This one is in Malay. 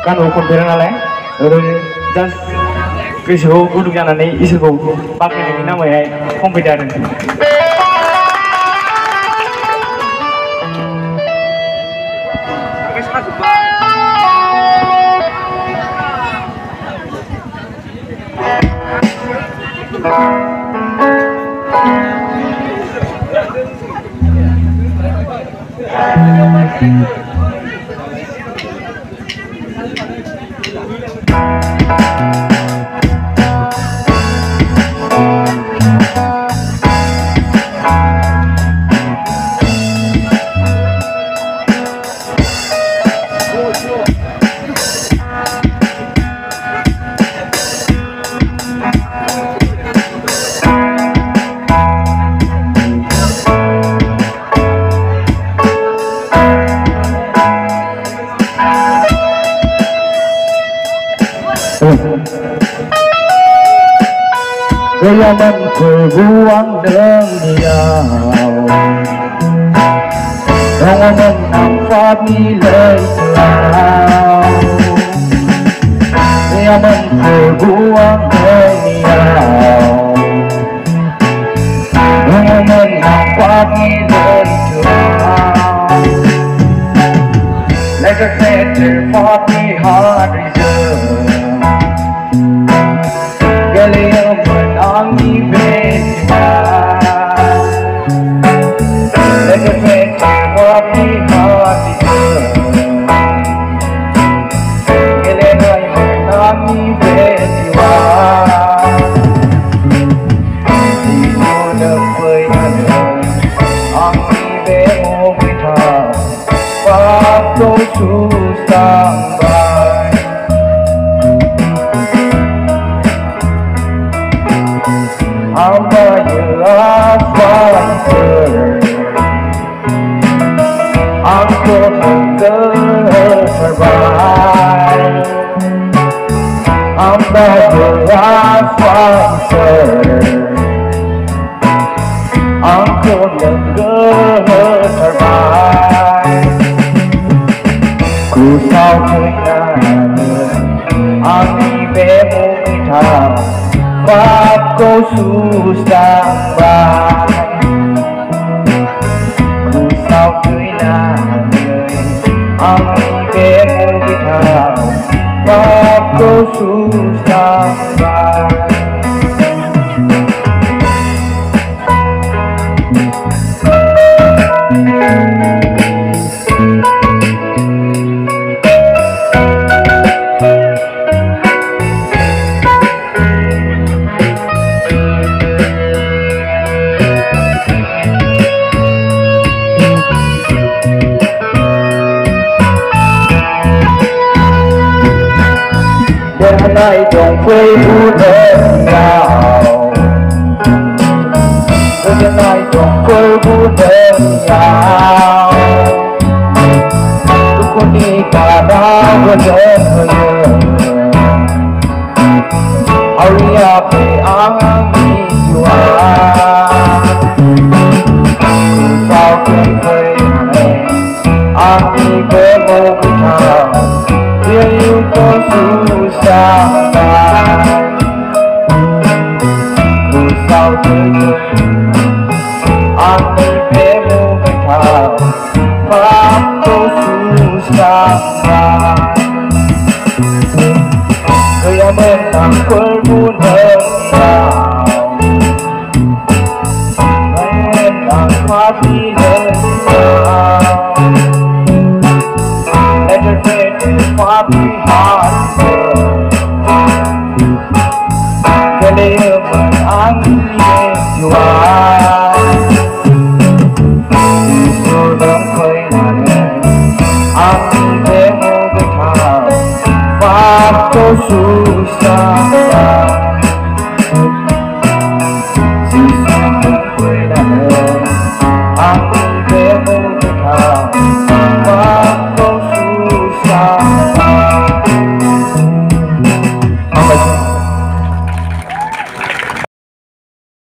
गानखौ खनफेरा नालाय ओरैनो जास्ट गोसोखौ गुदुं जानानै इसोरखौ बाख्नायनायनि नामैहाय खनफैदो आरो Gelaman berbuang deniau Dongan nampak nilai selau Gelaman berbuang deniau Dongan nampak nilai selau Like a feather for the heart reserve Geliam menangi betiba Like a feather for the heart reserve Geliam menangi betiba Dino dapat ada Angi bemo kita Waktu susah Hamba jelas Faisal Aku terbaik Hamba jelas Faisal Aku terbaik Ku tahu kenapa Ani bemu kita Aku susah baik Ku tahu kenapa Ani bemu kita Aku susah baik Hôm nay trong quê hương đơn nào Hôm nay trong quê hương đơn nào Tôi có đi cả đá vừa đơn hơn Hãy về ăn đi chùa Sao cũng quê này Ăn đi với một cái thảo Yêu có susah baik Ku tahu Ani bemu kita Waktu susah baik Kaya menang perbunan Menang hati lengkap Papi heart Geliam menangi jua Sudah kehilangan Ani bemu kita Waktu susah